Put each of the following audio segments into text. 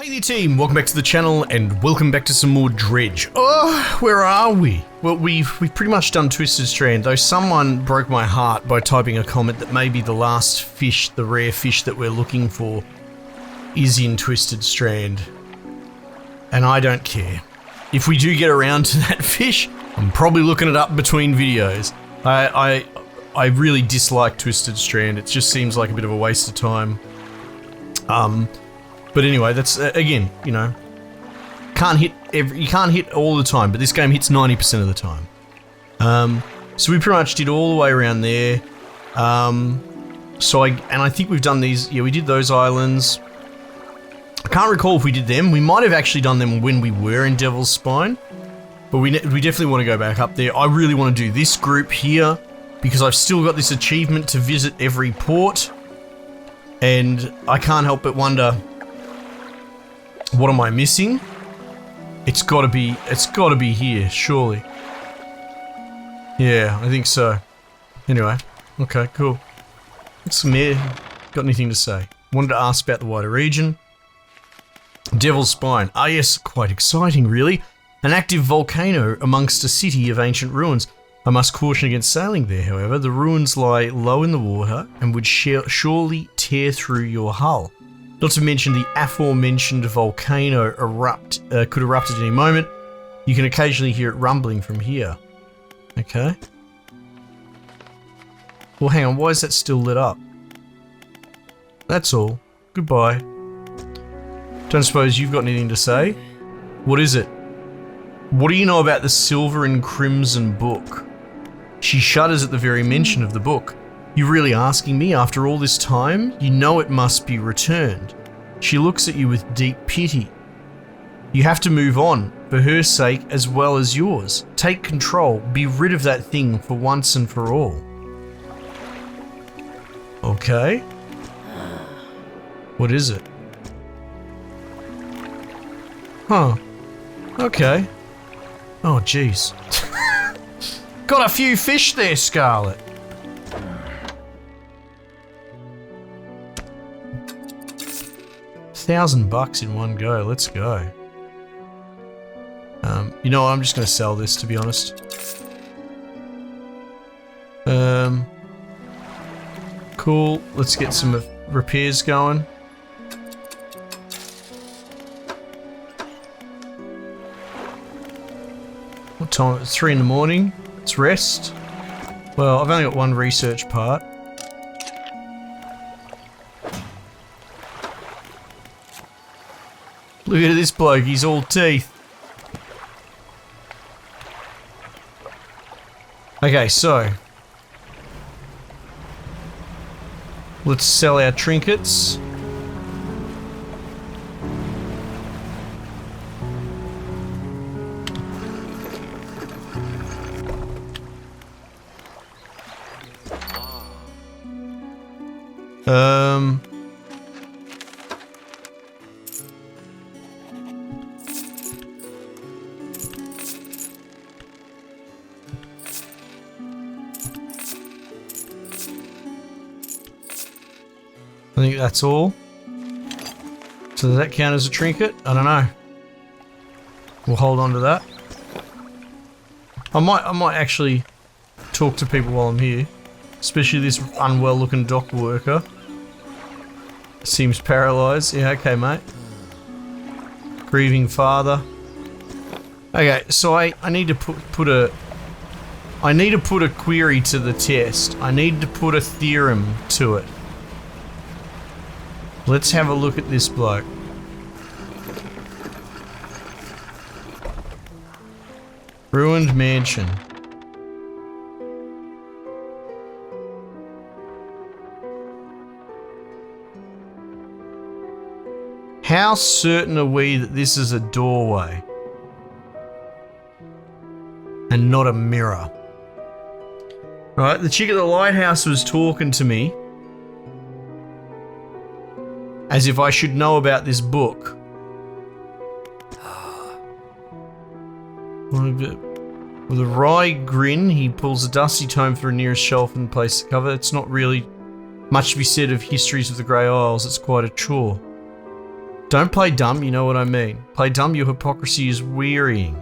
Hey there team, welcome back to the channel and welcome back to some more Dredge. Oh, where are we? Well, we've pretty much done Twisted Strand, though someone broke my heart by typing a comment that maybe the last fish, the rare fish that we're looking for, is in Twisted Strand. And I don't care. If we do get around to that fish, I'm probably looking it up between videos. I really dislike Twisted Strand, it just seems like a bit of a waste of time. But anyway, that's again, you know, you can't hit all the time, but this game hits 90% of the time. So we pretty much did all the way around there. I think we've done these. Yeah, we did those islands. I can't recall if we did them. We might have actually done them when we were in Devil's Spine, but we definitely want to go back up there. I really want to do this group here because I've still got this achievement to visit every port, and I can't help but wonder, what am I missing? It's gotta be here, surely. Yeah, I think so. Anyway, okay, cool. What's the mayor got anything to say? Wanted to ask about the wider region. Devil's Spine. Ah yes, quite exciting really. An active volcano amongst a city of ancient ruins. I must caution against sailing there, however. The ruins lie low in the water and would surely tear through your hull. Not to mention the aforementioned volcano could erupt at any moment. You can occasionally hear it rumbling from here. Okay. Well, hang on, why is that still lit up? That's all. Goodbye. Don't suppose you've got anything to say? What is it? What do you know about the Silver and Crimson book? She shudders at the very mention of the book. You really asking me after all this time? You know it must be returned. She looks at you with deep pity. You have to move on, for her sake as well as yours. Take control, be rid of that thing for once and for all. Okay. What is it? Huh. Okay. Oh, jeez. Got a few fish there, Scarlet. $1,000 in one go. Let's go. You know what, I'm just going to sell this, to be honest. Cool. Let's get some repairs going. What time? It's 3 in the morning. Let's rest. Well, I've only got one research part. Look at this bloke, he's all teeth. Okay, so let's sell our trinkets. I think that's all. So does that count as a trinket? I don't know. We'll hold on to that. I might actually talk to people while I'm here. Especially this unwell looking dock worker. Seems paralysed. Yeah, okay, mate. Grieving father. Okay, so I need to put a query to the test. I need to put a theorem to it. Let's have a look at this bloke. Ruined mansion. How certain are we that this is a doorway and not a mirror? Right, the chick at the lighthouse was talking to me as if I should know about this book. With a wry grin, he pulls a dusty tome from the nearest shelf and places the cover. It's not really much to be said of histories of the Grey Isles. It's quite a chore. Don't play dumb, you know what I mean. Play dumb, your hypocrisy is wearying.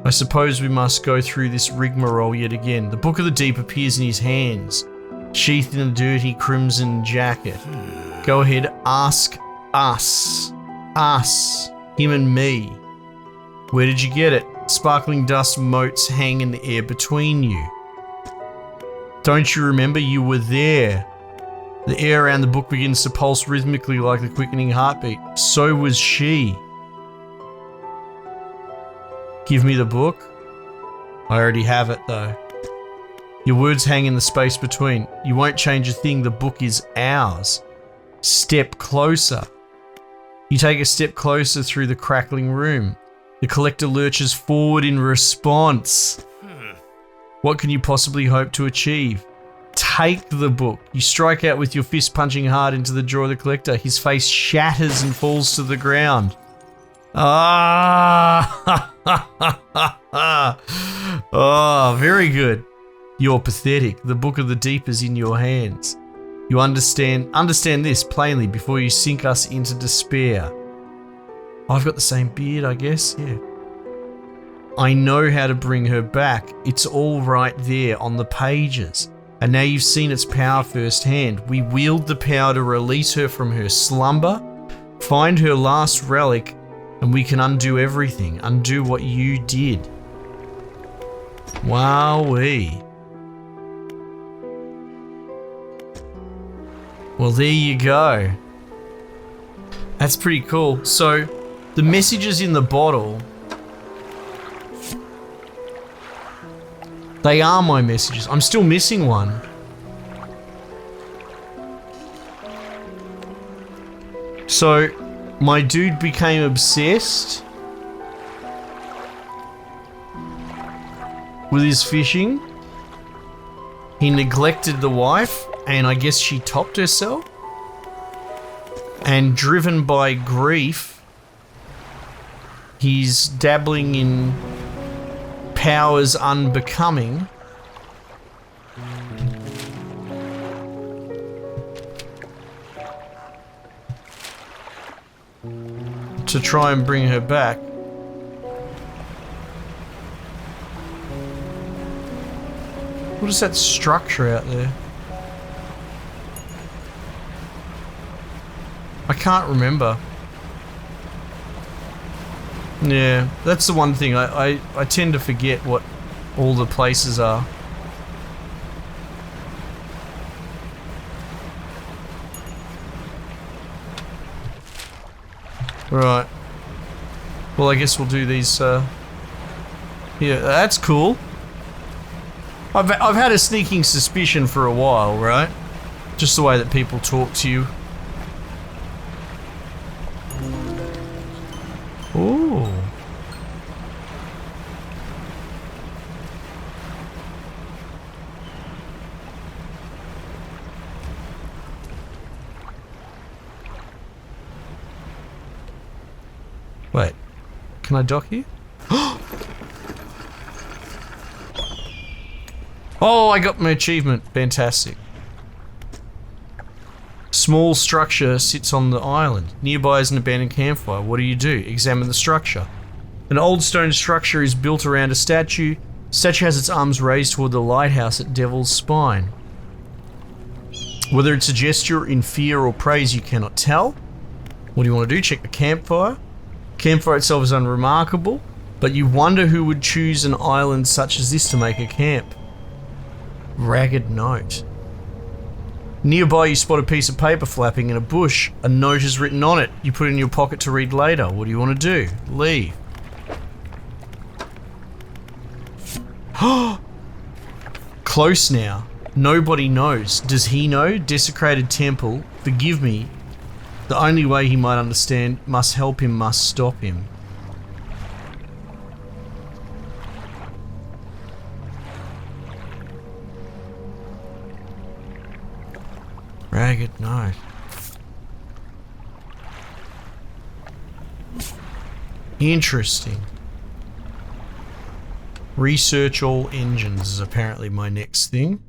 I suppose we must go through this rigmarole yet again. The Book of the Deep appears in his hands, sheathed in a dirty crimson jacket. Go ahead, ask us. Us. Him and me. Where did you get it? Sparkling dust motes hang in the air between you. Don't you remember you were there? The air around the book begins to pulse rhythmically like the quickening heartbeat. So was she. Give me the book. I already have it though. Your words hang in the space between. You won't change a thing. The book is ours. Step closer. You take a step closer through the crackling room. The collector lurches forward in response. What can you possibly hope to achieve? Take the book. You strike out with your fist, punching hard into the jaw of the collector. His face shatters and falls to the ground. Ah! Oh, very good. You're pathetic. The Book of the Deep is in your hands. You understand this plainly before you sink us into despair. I've got the same beard, I guess. Yeah. I know how to bring her back. It's all right there on the pages. And now you've seen its power firsthand. We wield the power to release her from her slumber, find her last relic, and we can undo everything. Undo what you did. Wowee. Well, there you go. That's pretty cool. So, the messages in the bottle, they are my messages. I'm still missing one. So, my dude became obsessed with his fishing. He neglected the wife, and I guess she topped herself. And driven by grief, he's dabbling in powers unbecoming. To try and bring her back. What is that structure out there? I can't remember. Yeah, that's the one thing. I tend to forget what all the places are. Right. Well, I guess we'll do these, yeah, that's cool. I've had a sneaking suspicion for a while, right? Just the way that people talk to you. Ooh. Wait, can I dock here? Oh, I got my achievement. Fantastic. Small structure sits on the island. Nearby is an abandoned campfire. What do? Examine the structure. An old stone structure is built around a statue. The statue has its arms raised toward the lighthouse at Devil's Spine. Whether it's a gesture in fear or praise, you cannot tell. What do you want to do? Check the campfire. Campfire itself is unremarkable, but you wonder who would choose an island such as this to make a camp. Ragged note. Nearby you spot a piece of paper flapping in a bush. A note is written on it. You put it in your pocket to read later. What do you want to do? Leave. Close now. Nobody knows. Does he know? Desecrated temple. Forgive me. The only way he might understand. Must help him, must stop him. Ragged note. Interesting. Research all engines is apparently my next thing.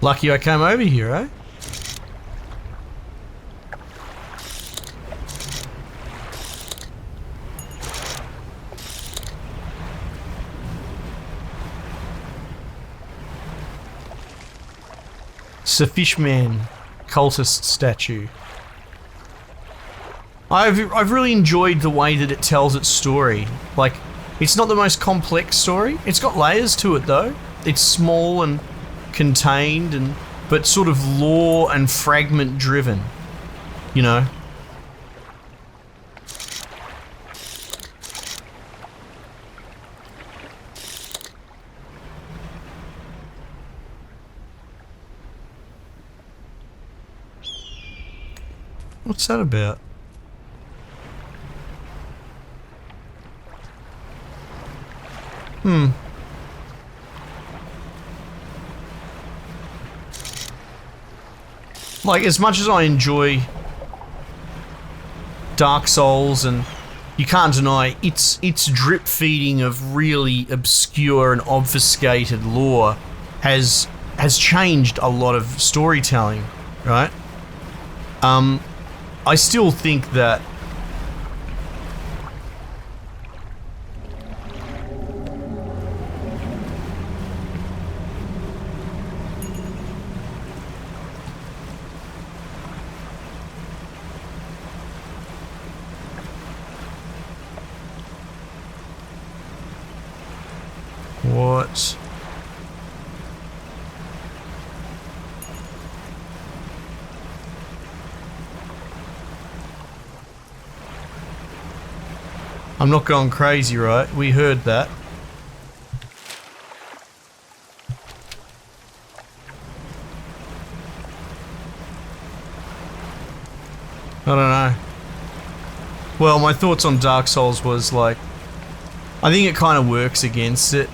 Lucky I came over here, eh? It's a fishman cultist statue. I've really enjoyed the way that it tells its story. Like, it's not the most complex story. It's got layers to it though. It's small and contained but sort of lore and fragment driven, you know. What's that about? Like, as much as I enjoy Dark Souls, and you can't deny its drip feeding of really obscure and obfuscated lore has changed a lot of storytelling, right? I still think that what? I'm not going crazy, right? We heard that. I don't know. Well, my thoughts on Dark Souls was like, I think it kind of works against it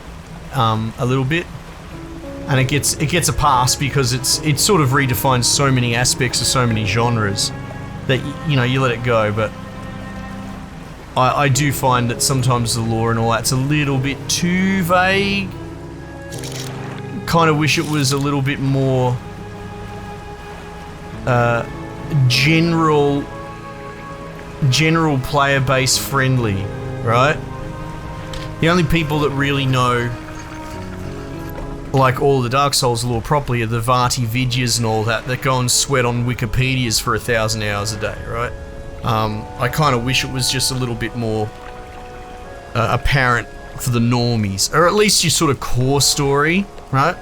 a little bit, and it gets a pass because it sort of redefines so many aspects of so many genres that you know, you let it go. But I do find that sometimes the lore and all that's a little bit too vague. Kind of wish it was a little bit more general player base friendly, right? The only people that really know like all the Dark Souls lore properly are the Vati Vidyas and all that go and sweat on Wikipedias for 1,000 hours a day, right? I kind of wish it was just a little bit more apparent for the normies, or at least your sort of core story, right?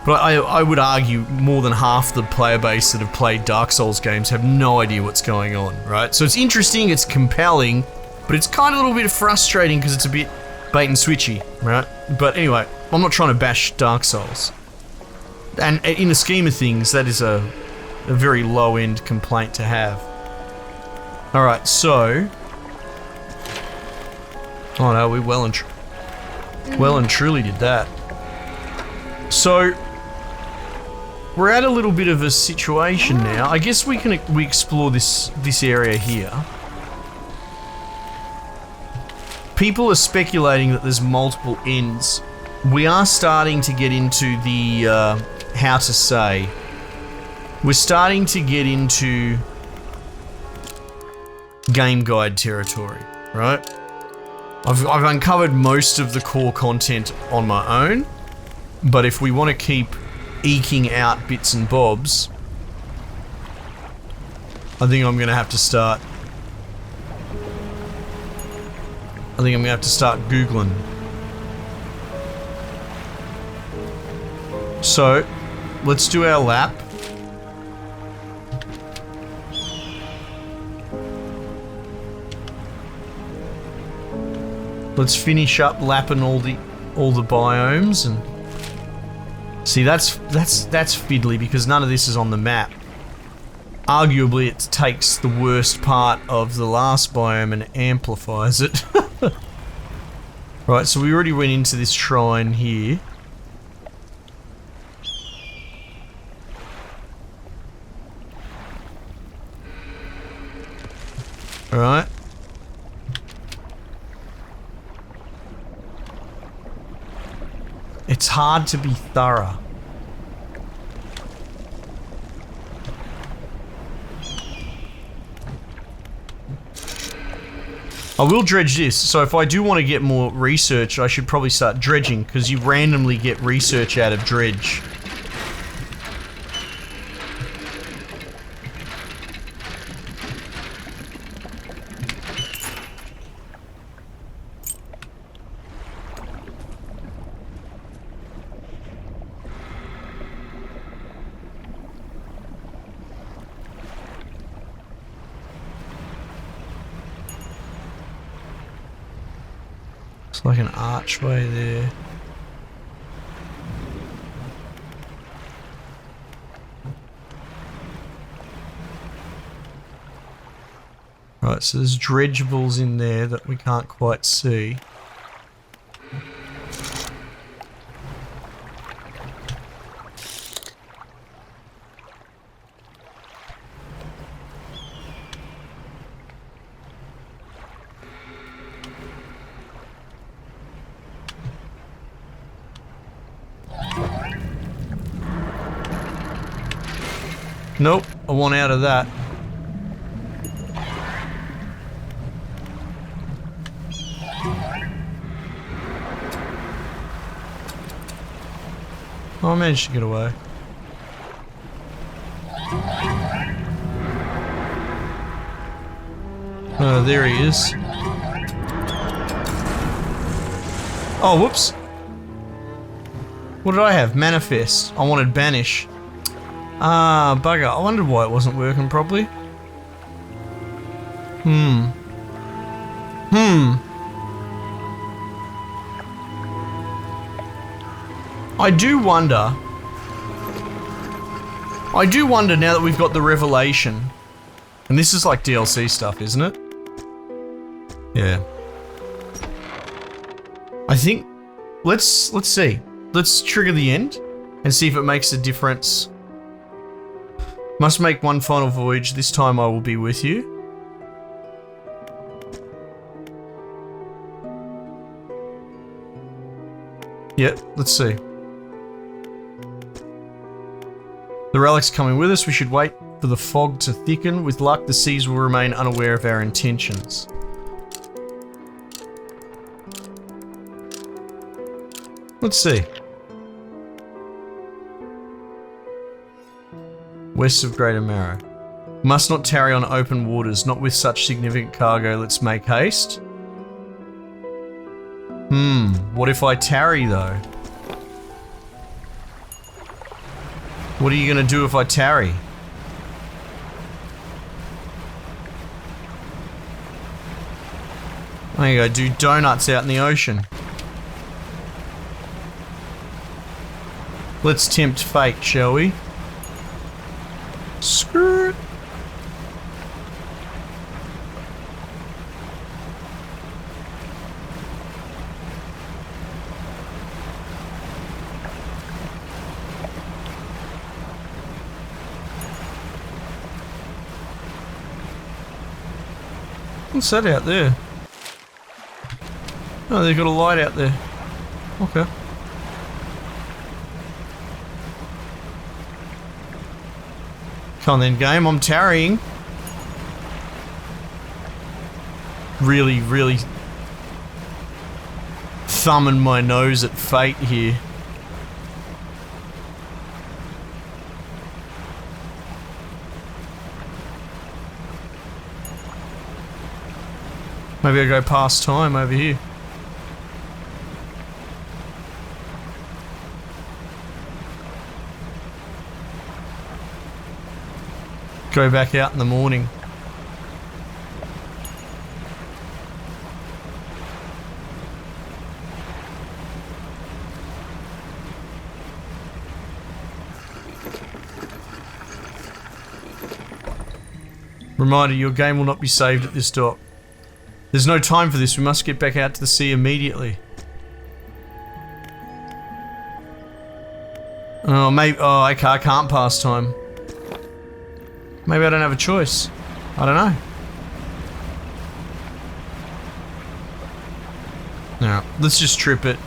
But I would argue more than half the player base that have played Dark Souls games have no idea what's going on, right? So it's interesting, it's compelling, but it's kind of a little bit frustrating because it's a bit bait and switchy, right? But anyway, I'm not trying to bash Dark Souls. And in the scheme of things, that is a very low-end complaint to have. Alright, so... Oh no, we well and truly did that. So... We're at a little bit of a situation now. I guess we explore this area here. People are speculating that there's multiple ends. We are starting to get into the, how to say... We're starting to get into game guide territory, right? I've uncovered most of the core content on my own, but if we want to keep eking out bits and bobs, I think I'm going to have to start Googling. So, let's do our lap. Let's finish up lapping all the biomes, and see, that's fiddly because none of this is on the map. Arguably, it takes the worst part of the last biome and amplifies it. Right, so we already went into this shrine here. Alright. It's hard to be thorough. I will dredge this, so if I do want to get more research, I should probably start dredging, because you randomly get research out of dredge. Like an archway there. Right, so there's dredgeables in there that we can't quite see. Nope, I want out of that. Oh, I managed to get away. Oh, there he is. Oh, whoops. What did I have? Manifest. I wanted banish. Ah, bugger. I wondered why it wasn't working properly. I do wonder now that we've got the revelation. And this is like DLC stuff, isn't it? Yeah. I think let's see. Let's trigger the end and see if it makes a difference. Must make one final voyage. This time I will be with you. Yep, let's see. The relic's coming with us. We should wait for the fog to thicken. With luck, the seas will remain unaware of our intentions. Let's see. West of Greater Marrow. Must not tarry on open waters, not with such significant cargo. Let's make haste. What if I tarry though? What are you gonna do if I tarry? There you go, do donuts out in the ocean. Let's tempt fate, shall we? Screw it. What's that out there? Oh, they've got a light out there. Okay. Come on then, game. I'm tarrying. Really, really thumbing my nose at fate here. Maybe I go past time over here. Go back out in the morning. Reminder, your game will not be saved at this dock. There's no time for this. We must get back out to the sea immediately. Oh, maybe. Oh, I can't pass time. Maybe I don't have a choice. I don't know. No, let's just trip it.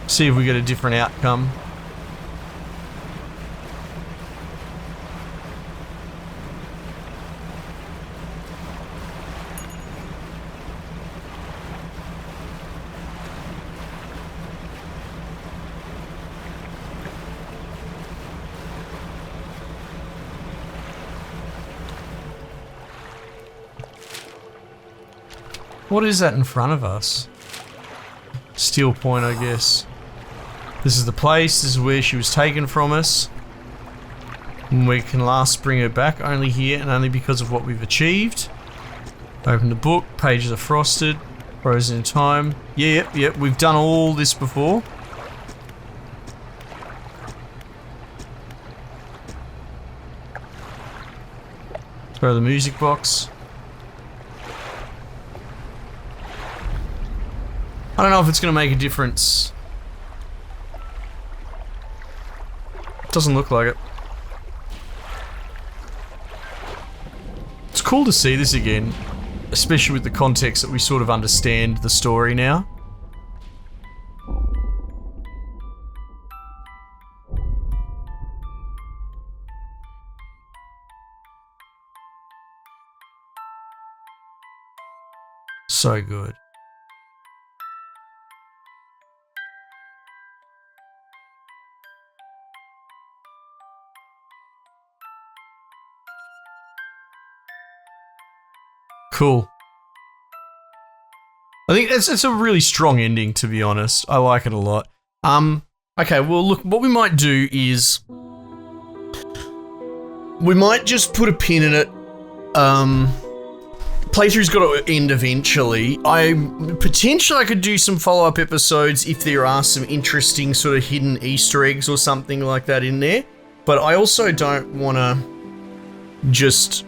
See if we get a different outcome. What is that in front of us? Steel point, I guess. This is the place. This is where she was taken from us. And we can last bring her back only here and only because of what we've achieved. Open the book. Pages are frosted. Frozen in time. Yep. We've done all this before. Throw the music box. I don't know if it's going to make a difference. Doesn't look like it. It's cool to see this again, especially with the context that we sort of understand the story now. So good. Cool. I think it's a really strong ending, to be honest. I like it a lot. Okay, well look, what we might do is we might just put a pin in it. Playthrough's got to end eventually. Potentially I could do some follow-up episodes if there are some interesting sort of hidden Easter eggs or something like that in there. But I also don't want to just...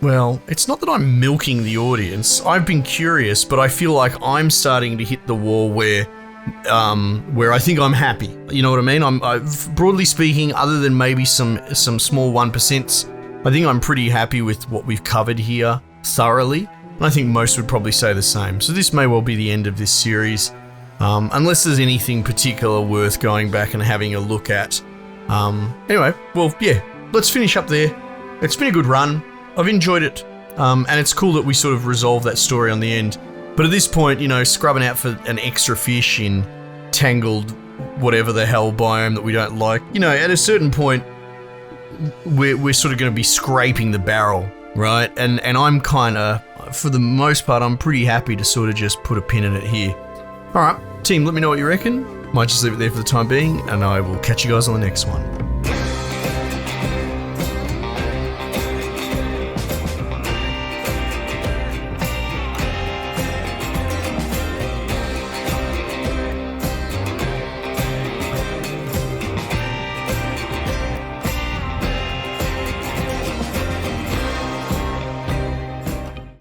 Well, it's not that I'm milking the audience. I've been curious, but I feel like I'm starting to hit the wall where I think I'm happy. You know what I mean? Broadly speaking, other than maybe some small 1%, I think I'm pretty happy with what we've covered here thoroughly. And I think most would probably say the same. So this may well be the end of this series, unless there's anything particular worth going back and having a look at. Anyway, well, yeah, let's finish up there. It's been a good run. I've enjoyed it, and it's cool that we sort of resolved that story on the end. But at this point, you know, scrubbing out for an extra fish in tangled whatever the hell biome that we don't like, you know, at a certain point, we're sort of going to be scraping the barrel, right? And I'm kind of, for the most part, I'm pretty happy to sort of just put a pin in it here. All right, team, let me know what you reckon. Might just leave it there for the time being, and I will catch you guys on the next one.